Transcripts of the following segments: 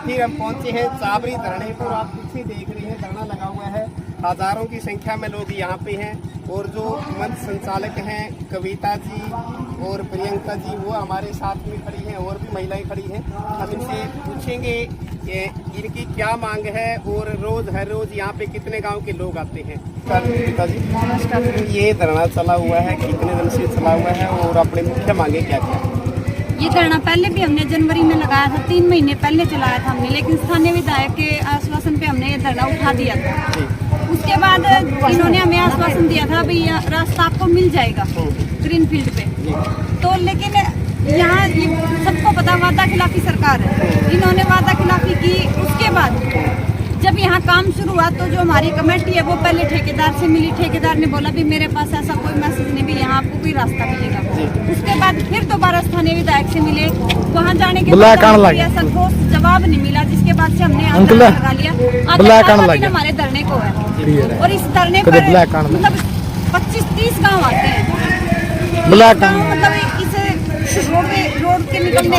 फिर हम पहुंचे हैं चाबरी धरने पर। आप पीछे देख रहे हैं धरना लगा हुआ है, हजारों की संख्या में लोग यहाँ पे हैं। और जो मंच संचालक हैं कविता जी और प्रियंका जी, वो हमारे साथ में खड़ी हैं, और भी महिलाएं खड़ी हैं। हम इनसे पूछेंगे कि इनकी क्या मांग है और हर रोज यहाँ पे कितने गांव के लोग आते हैं। कविता जी, ये धरना चला हुआ है, कितने दिन से चला हुआ है और अपने मुख्य मांगे क्या क्या? ये धरना पहले भी हमने जनवरी में लगाया था, 3 महीने पहले चलाया था हमने, लेकिन स्थानीय विधायक के आश्वासन पे हमने ये धरना उठा दिया था। उसके बाद इन्होंने हमें आश्वासन दिया था भाई रास्ता आपको मिल जाएगा ग्रीन फील्ड पे, तो लेकिन यहाँ सबको पता वादा खिलाफी सरकार है, इन्होंने वादा खिलाफी की। उसके बाद जब यहाँ काम शुरू हुआ तो जो हमारी कमेटी है वो पहले ठेकेदार से मिली, ठेकेदार ने बोला भी मेरे पास ऐसा कोई मैसेज नहीं भी यहाँ आपको कोई रास्ता मिलेगा। उसके बाद फिर दोबारा स्थानीय विधायक से मिले, वहाँ जाने के बाद ऐसा ठोस जवाब नहीं मिला, जिसके बाद से हमने लगा लिया हमारे धरने को है। और इस धरने पर मतलब 25-30 गाँव आते हैं। मतलब इस रोड के निकलने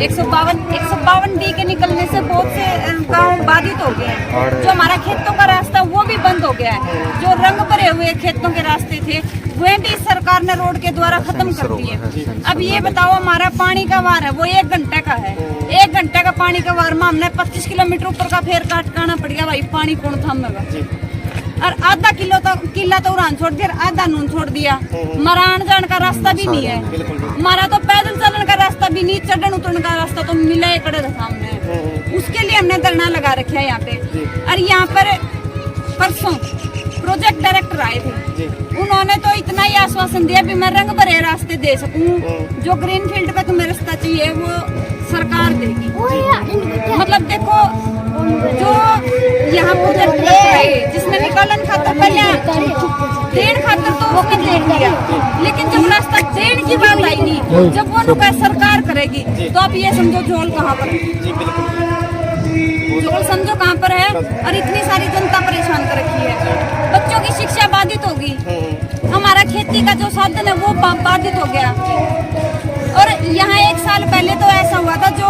152 डी के निकलने से बहुत से गांव बाधित हो गए हैं। जो हमारा खेतों का रास्ता वो भी बंद हो गया है। जो रंग भरे हुए खेतों के रास्ते थे वह भी सरकार ने रोड के द्वारा खत्म कर दिए। अब ये बताओ हमारा पानी का वार है वो 1 घंटे का है, 1 घंटे का पानी का वार में हमने 25 किलोमीटर ऊपर का फेर काटना पड़ गया। भाई पानी कौन थामेगा? और आधा किला तो उड़ान छोड़ दिया, आधा नून छोड़ दिया। हमारा आने जाने का रास्ता भी नहीं है, हमारा तो पैदल चलने का रास्ता भी नहीं, चढ़ने उतरने का रास्ता तो मिला है कड़े सामने। उसके लिए हमने धरना लगा रखा है यहाँ पे। और यहाँ पर परसों प्रोजेक्ट डायरेक्टर आए थे, उन्होंने तो इतना ही आश्वासन दिया भी मैं रंग भरे रास्ते दे सकूं, जो ग्रीन फील्ड पे तुम्हें रास्ता चाहिए वो सरकार देगी। मतलब देखो जो यहाँ प्रोजेक्ट जिसने निकालन खातर पहले देन खातर तो उसने दे दिया, लेकिन जब रास्ता देन की बात आई नहीं, जब वो नुका सरकार करेगी तो आप ये समझो झोल कहाँ पर है, झोल समझो कहाँ पर है। और इतनी सारी जनता परेशान कर रखी है, बच्चों की शिक्षा बाधित होगी, हमारा खेती का जो साधन है वो बाधित हो गया। और यहाँ 1 साल पहले तो ऐसा हुआ था, जो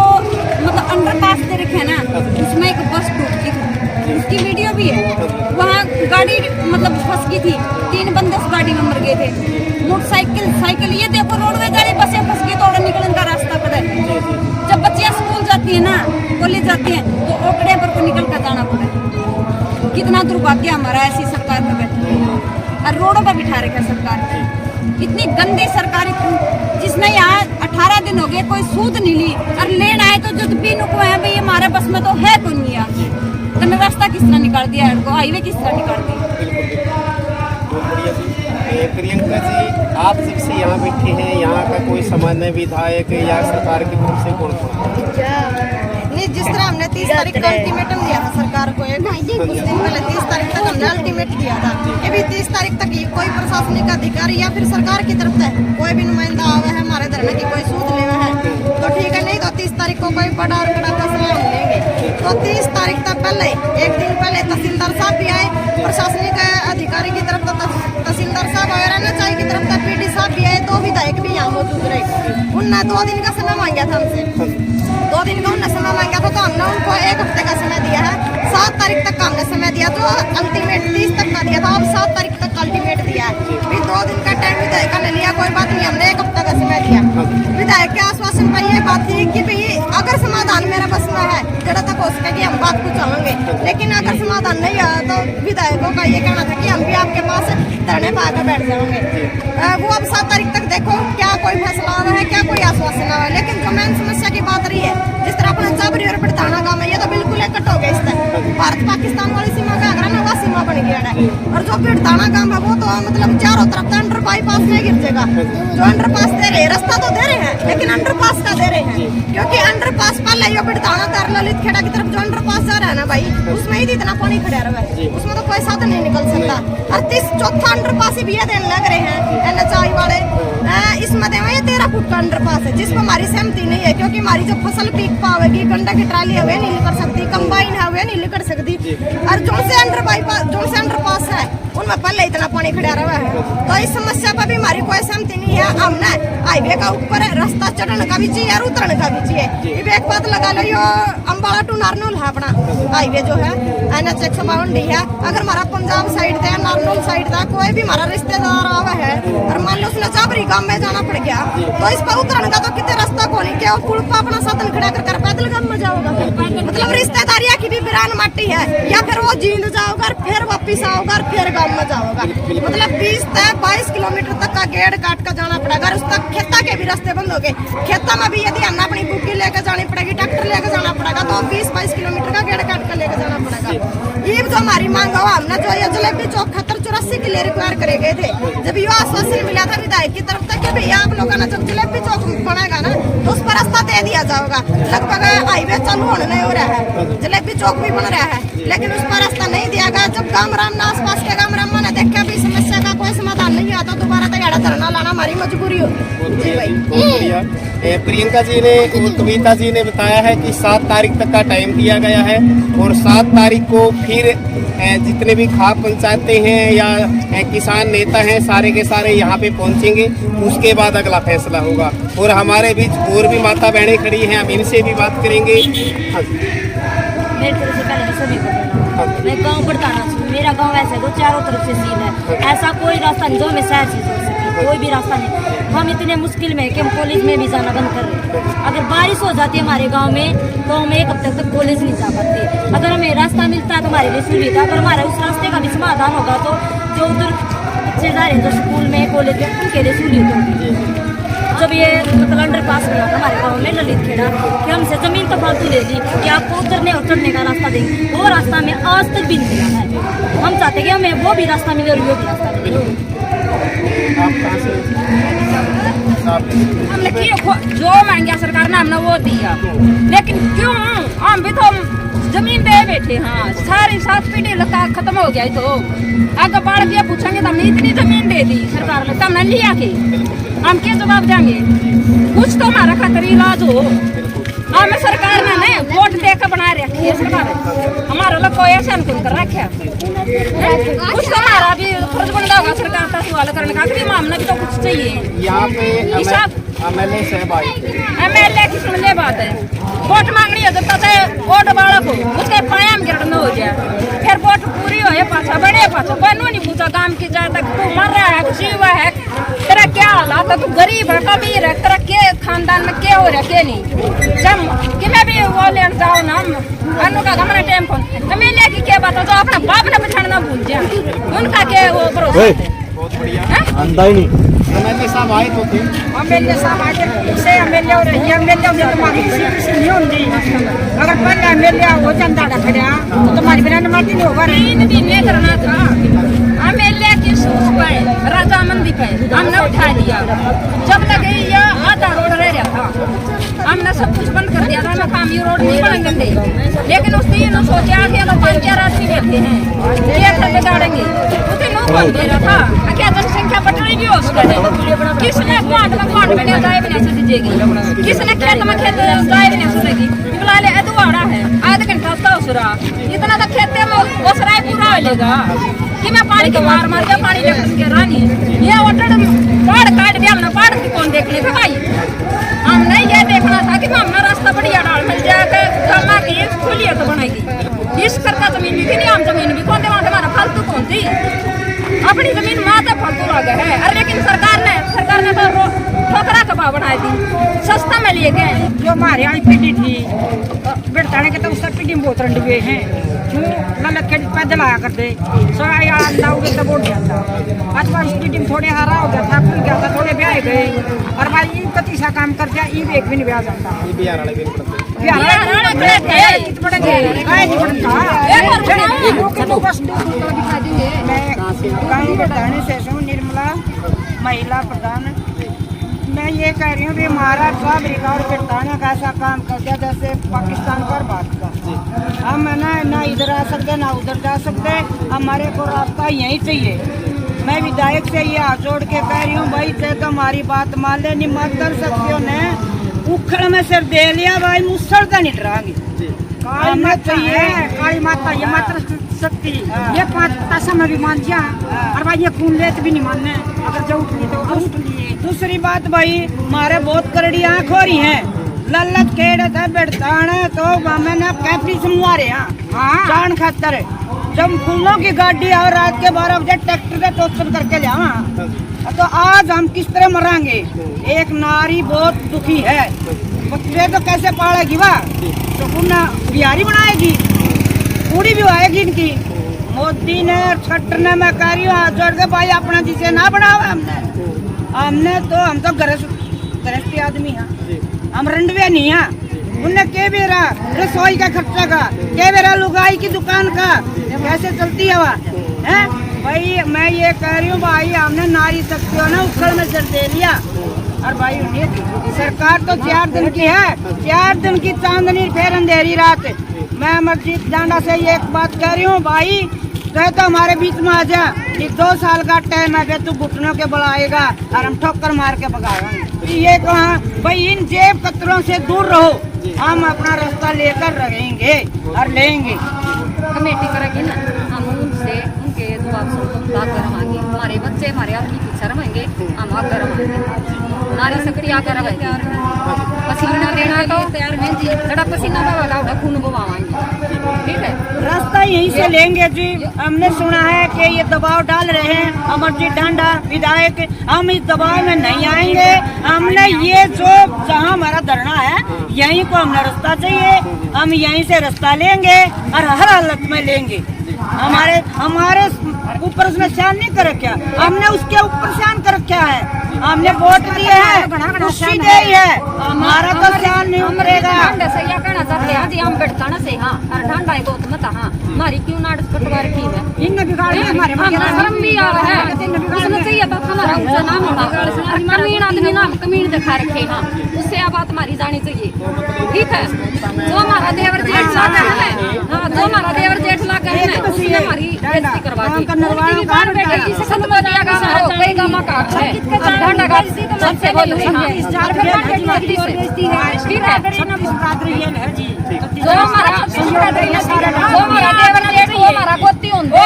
मतलब अंडरपास दे रखे है ना, उसमें एक बस टूटी थी, उसकी वीडियो भी है। वहाँ गाड़ी मतलब फंस गई थी, 3 बंदे उस गाड़ी में मर गए थे। मोटरसाइकिल ये देखो रोडवे गाड़ी बसें फंस गई तो निकलने का रास्ता पड़ा है। जब बच्चियाँ स्कूल जाती है ना, कॉलेज जाती हैं, तो ओकड़े पर को निकल कर जाना पड़ा है। कितना दुर्भाग्य हमारा ऐसी सरकार में बैठी है और रोडों पर बिठा रखा सरकार। इतनी गंदी सरकारी जिसने यहाँ 18 दिन हो गए कोई सूद नहीं ली, और लेन आए तो जो भी नुको है भाई हमारे बस में तो है कोई नहीं। तो रास्ता किस तरह निकाल दिया इनको, हाईवे किस तरह निकाल दिया। प्रियंका जी, आप जब से यहाँ बैठे हैं, यहाँ का कोई सामान्य विधायक या सरकार की तरफ से कौन नहीं, जिस तरह हमने 30 तारीख का अल्टीमेटम दिया था सरकार को, कुछ दिन पहले 30 तारीख तक हमने अल्टीमेट दिया था, ये भी 30 तारीख तक कोई प्रशासनिक अधिकारी या फिर सरकार की तरफ से कोई भी नुमाइंदा आवे है हमारे धरने की कोई सूद लेवे है तो ठीक है, नहीं तो 30 तारीख को कोई बड़ा और बड़ा फैसला हम लेंगे। तो 30 तारीख तक पहले 1 दिन पहले तहसीलदार साहब भी आए, प्रशासनिक अधिकारी की तरफ तहसीलदार साहब और एनएचआई की तरफ पीडी साहब भी आए, 2 विधायक भी यहाँ मौजूद रहे। उनने 2 दिन का समय मांगा था हमसे, 2 दिन का उन्होंने समय मांगा था, तो हमने उनको 1 हफ्ते का समय दिया है। 7 तारीख तक का हमने समय दिया, तो अल्टीमेट 30 तक का दिया था, अब 7 तारीख तक अल्टीमेट दिया है। फिर 2 दिन का टाइम विधायक ने लिया, कोई बात नहीं, हमने 1 हफ्ते का समय दिया। विधायक के आश्वासन पर यह बात थी कि भाई अगर समाधान मेरा बस में है जड़ा तक हो सके कि हम बात को चाहेंगे, लेकिन अगर समाधान नहीं आया तो विधायकों का ये कहना था कि हम भी आपके पास धरने पर आकर बैठ जाएंगे। वो अब 7 तारीख तक देखो क्या कोई फैसला आ रहा है, क्या कोई आश्वासन आ रहा है। लेकिन जो मेन समस्या की बात रही है, जिस तरह अपना चाबरी और पड़ताना गाँव है, ये तो बिल्कुल कट हो गया। इस तरह भारत पाकिस्तान वाली सीमा का अगर नवा सीमा बन गया है, और जो पड़ताना गाँव है वो तो मतलब चारों तरफ अंडर बाईपास में गिर जाएगा। जो अंडरपास दे रहे हैं, रास्ता तो दे रहे हैं, लेकिन अंडरपास का दे रहे हैं, क्योंकि अंडरपास पहले यो पड़ताना कर ललित खेड़ा की तरफ जो अंडरपास जा रहा है ना भाई, उसमें ही इतना पानी खड़ा रहा है, उसमें तो कोई साधन नहीं निकल सकता। और 34 अंडरपास भी ये देने लग रहे हैं एनएचआई वाले, इसमें 13 फुट का अंडरपास है जिसमें हमारी सहमति नहीं है, क्योंकि हमारी जब फसल पीक पावेगी, गंडा की ट्राली है वे नहीं निकल सकती, कंबाइन है वे नहीं निकल सकती, और जो से अंडरपास है उनमें पहले इतना पानी खड़ा रहा है। तो इस समस्या पर भी हमारी कोई सहमति नहीं है। हमने हाईवे का ऊपर रास्ता चढ़ने का भी चाहिए और उतरने का भी चाहिए। एक बात लगा लो, यो अम्बाला टू नारनौल है अपना हाईवे जो है NH 152 है। अगर हमारा पंजाब साइड था, नारनौल साइड था, कोई भी हमारा रिश्तेदार आवा है और मान लो उसने चाबरी गांव में जाना पड़ गया, तो इस पर उतरने का तो कितने रास्ता को नहीं क्या पुल पर अपना साधन खड़ा कर पैदल गांव में जाओगा। मतलब रिश्तेदारियां की भी बिरान माटी है, या फिर वो जींद जाओगा फिर वापिस आओगा और फिर गांव में जाओगा। मतलब 20 से 22 किलोमीटर तक का गेड़ काट कर जाना पड़ेगा। उस तक खेता के भी रास्ते बंद हो गए। खेता में भी यदि हमने अपनी बुकी लेकर जानी पड़ेगी, ट्रैक्टर लेकर जाना पड़ेगा, तो 20-22 किलोमीटर का गेड़ काट कर लेकर जाना पड़ेगा। ये जो हमारी मांग है, हमने जो ये जलेबी चौक 74-84 के लिए रिक्वायर करे गए थे, जब ये आश्वासन मिला था विधायक की तरफ से कि भैया आप लोगों ने जब जलेबी चौक बनेगा ना तो उस पर रास्ता दे दिया जाएगा। लगभग हाईवे चालू होने नहीं हो रहा है, जलेबी चौक भी बन रहा है, लेकिन उस पर रास्ता नहीं दिया गया। जब गांव राम ने आसपास के गांव राम ने देखा भी समस्या का कोई समाधान नहीं आता, दोबारा तैयार धरना लाना हमारी मजबूरी होगी। जी भाई, बहुत बढ़िया। प्रियंका जी ने और कविता जी ने बताया है कि 7 तारीख तक का टाइम दिया गया है और 7 तारीख को फिर जितने भी खाप पंचायतें हैं या किसान नेता हैं सारे के सारे यहाँ पे पहुँचेंगे, उसके बाद अगला फैसला होगा। और हमारे बीच और भी माता बहनें खड़ी हैं, हम इनसे भी बात करेंगे। मेरी तरफ से पहले तो सभी को मैं गाँव बढ़ताना चाहिए। मेरा गाँव ऐसा तो चारों तरफ से सील है, ऐसा कोई रास्ता नहीं जो हमें शहर से जोड़ सके, कोई भी रास्ता नहीं। हम इतने मुश्किल में कि हम कॉलेज में भी जाना बंद कर रहे हैं। अगर बारिश हो जाती है हमारे गांव में तो हम 1 हफ्ते तक कॉलेज नहीं जा पाते। अगर हमें रास्ता मिलता है तो हमारे लिए सुविधा, अगर हमारा उस रास्ते का भी समाधान होगा तो जो उधर बच्चे जा रहे हैं जो स्कूल में कॉलेज में उनके लिए सुविधा होगी। जब ये मतलब अंडरपास हुआ था हमारे गाँव में ललित खेड़ा कि हमसे जमीन तो फालतू दे दी कि आपको उतरने और चढ़ने का रास्ता देंगे, वो रास्ता में आज तक भी नहीं मिला है। हम चाहते कि हमें वो भी रास्ता मिले और वो भी रास्ता मिले। हमने जो मांगा सरकार ने हमने वो दिया, लेकिन क्यों हम भी तो जमीन दे बैठे। हाँ, सारी 7 पीढ़ी लता खत्म हो गया तो आगे बढ़ के पूछेंगे तो हमने इतनी जमीन दे दी सरकार ने, हमने लिया के हम क्या जवाब देंगे? कुछ तो हमारा खातिर इलाज हो। हमें सरकार ने नहीं वोट देकर बना रखी है सरकार, हमारा लोग कोई ऐसा अनुकूल कर रखा। कुछ तो हमारा भी फर्ज बनता होगा सरकार का सवाल करने का कि मामला भी तो कुछ चाहिए। यहाँ पे MLA साहब आए थे। MLA की सुन ले बात है, वोट मांगनी है जब तक वोट वाला को उसके पाया में गिरना हो गया, फिर वोट पूरी हो पाछा बड़े पाछा कोई नहीं पूछा काम की जाए तक तू मर रहा है कुछ हुआ है, तेरा क्या हालात है, तू गरीब है कबीर है, तेरा के खानदान में क्या हो रहा है क्या नहीं। जब कि मैं भी वो लेन जाओ ना अनु का हमारा टाइम फोन MLA की क्या बात है, जो अपना बाप ने पछाड़ना भूल जाए उनका क्या वो भरोसा है। बहुत बढ़िया। अंदा ही नहीं MLA साहब आए तो थे। MLA साहब आए से MLA और MLA से तुम्हारी किसी नहीं होती। अगर पहले MLA हो जाता था खड़ा तो तुम्हारी बिना नमाती नहीं होगा। 3 दिन ये करना था। MLA की सूच पे राजा मंदी पे हमने उठा लिया, जब तक ये आधा रोड रह रहा था हमने सब कुछ बंद कर दिया था। मैं काम ये रोड नहीं बनेंगे, लेकिन उस दिन सोचा कि लोग 5-4 आदमी बैठे हैं ये सब बिगाड़ेंगे, उस दिन बोल दे रहा था क्या जनसंख्या बढ़नी भी हो सकती है। किसने क्वांट में जाए भी नहीं सकेगी, किसने खेत में जाए भी नहीं सकेगी। बुला ले दुआड़ा है आधा घंटा का उसरा इतना तो खेते में उसरा पूरा हो लेगा कि मैं पानी के मार के पानी लेकर के रानी ये वोटर पहाड़ काट दिया हमने। पहाड़ की कौन देख लेगा भाई, हमने ये देखना था कि हमने रास्ता बढ़िया डाल मिल जाएगा की सहूलियत बनाएगी। इस करता जमीन भी नहीं, हम जमीन भी कौन दे हमारा फालतू कौन थी, अपनी जमीन माता फालतू आ गया है। लेकिन सरकार ने तो ठोकरा का भाव बना दी, सस्ता में लिए गए। जो हमारे यहाँ पीढ़ी थी बिरताने के तो उसका पीढ़ी में बहुत रंड हुए हैं, क्यों ललत खेत पैदल आया करते लाओगे तो वोट जाता। आज बार पीढ़ी में थोड़े हारा हो गया था, खुल गया था, थोड़े ब्याह गए और भाई ईद पति सा काम कर दिया, ईद एक भी नहीं ब्याह जाता। निर्मला महिला प्रधान, मैं ये कह रही हूँ कि हमारा सब रिकॉर्ड बिरताने का ऐसा काम कर दिया जैसे पाकिस्तान पर भारत का। हम ना इधर आ सकते ना उधर जा सकते, हमारे को रास्ता यहीं चाहिए। मैं विधायक से ये हाथ जोड़ के कह रही हूँ भाई, चाहे तो हमारी बात मान ले, नहीं मत कर सकते हो ने उखड़ में सिर दे लिया भाई, मुसलता नहीं डरांगे। काली माता ये मात्र शक्ति, ये 5 ताशा में भी मान जा, और भाई ये खून लेत भी नहीं मानने, अगर जो उठली तो उठ लिए। दूसरी बात भाई, हमारे बहुत करड़ी आँख हो रही है, लल्लत केड़े थे बेड़तान तो मैंने कैपरी समझा रहे हैं जान खातर। जब फूलों की गाड़ी और रात के 12 बजे ट्रैक्टर का टोचन करके लिया, तो आज हम किस तरह मरांगे। एक नारी बहुत दुखी है, बच्चे तो कैसे पालेगी वह, तो पुनः बिहारी बनाएगी, पूरी भी आएगी इनकी। मोदी ने छठ ने मैं कह रही हूँ हाथ जोड़ के भाई, अपना जिसे ना बनावा हमने तो हम तो गृहस्थी आदमी हैं, हम रंडवे नहीं हैं। उन्हें के बेरा रसोई का खर्चा का, के बेरा लुगाई की दुकान का, कैसे चलती है वह है भाई। मैं ये कह रही हूँ भाई, हमने नारी शक्ति हो ना उखड़ में सिर दे लिया। और भाई सरकार तो 4 दिन की है, 4 दिन की चांदनी फिर अंधेरी रात। मैं अमरजीत डांडा से ये एक बात कह रही हूँ भाई, तो हमारे बीच में आ जा, ये 2 साल का टाइम है, तू घुटनों के बल आएगा और हम ठोकर मार के भगाएंगे। ये कहा भाई, इन जेब कतरों से दूर रहो, हम अपना रास्ता लेकर रहेंगे और लेंगे। कमेटी करेगी ना, हम उनसे उनके जवाब से करवाएंगे, हमारे बच्चे हमारे आपकी पीछे रहेंगे, हम आकर रहेंगे, नारी सकड़ी आकर रहेंगे, पसीना देना तो तैयार है जी, थोड़ा पसीना बहावा खून बहावाएंगे, ठीक है। रास्ता यहीं से लेंगे जी। हमने सुना है कि ये दबाव डाल रहे हैं अमरजीत डांडा विधायक, हम इस दबाव में नहीं आएंगे। हमने ये जो जहाँ हमारा धरना है यहीं को हमने रास्ता चाहिए, हम यहीं से रास्ता लेंगे और हर हालत में लेंगे। हमारे ऊपर उसने शान नहीं कर रखा, हमने उसके ऊपर शान कर रखा है। हमने वोट दिए हैं, खुशी दे है, हमारा तो शान नहीं उमरेगा। कहना चाहते हैं जी, हम बैठताना से हाँ और ठंडा है बहुत मत हाँ, हमारी क्यों नाट कटवा रखी है, इनने बिगाड़ी हमारे शर्म भी आ रहा है। उसने चाहिए तो हमारा ऊंचा नाम होगा, कमीन आदमी नाम कमीन दिखा रखे हाँ, उससे अब बात हमारी जानी चाहिए, ठीक है। जो हमारा देवर जेठ ला कर है, हाँ जो हमारा देवर जेठ ला कर है, उसने हमारी बेइज्जती करवा दी। बाहर बैठे जी से खत्म हो जाएगा, कई गामा का है ठंडा का सबसे बोलो ठीक है। जो हमारा देवर जेठ वो हमारा गोती होंगे,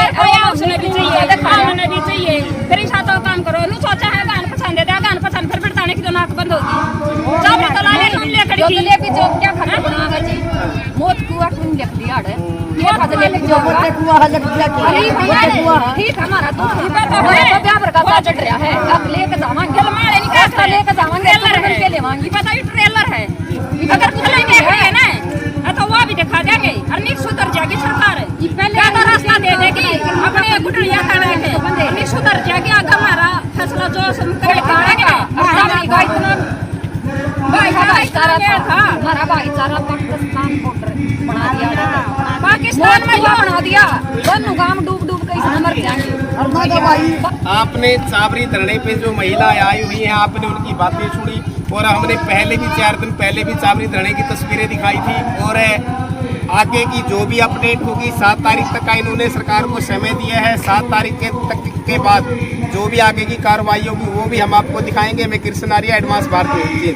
उसने भी चाहिए, दिखाने भी चाहिए। फिर इस हाथों काम करो, नु सोचा है गान पसंद है, गान पसंद फिर बिरताने की तो नाक बंद होगी। जब तला ले हम ले खड़ी ले भी जो क्या खाना बनावा जी, मौत कुआ तुम लिख दिया है, ये बदले भी जो कुआ लग दिया। अरे भैया ठीक हमारा तो है ब्याह पर का चढ़ रहा है, अब लेके जावांगे गल मारे नहीं का लेके जावांगे, ट्रेलर के लेवांगी पता ही ट्रेलर है, अगर कुछ नहीं देख रहे हैं ना तो वो भी दिखा देंगे और नहीं सुधर जाएगी सरकार, पहले तो रास्ता दे देगी, अपने गुटड़िया काट के नहीं सुधर जाएगी। अगर हमारा फैसला जो करेगा भाईचारा था, हमारा भाईचारा पाकिस्तान बना दिया, पाकिस्तान में जो बना दिया, दोनों गांव डूब डूब के इसमें मर जाएंगे। आपने चाबरी धरने पे जो महिला आई हुई है, आपने उनकी बातें सुनी और हमने पहले भी 4 दिन पहले भी चाबरी धरने की तस्वीरें दिखाई थी। और आगे की जो भी अपडेट होगी 7 तारीख तक का इन्होंने सरकार को समय दिया है। 7 तारीख के बाद जो भी आगे की कार्रवाई होगी वो भी हम आपको दिखाएंगे। मैं कृष्ण आर्या, एडवांस भारतीय।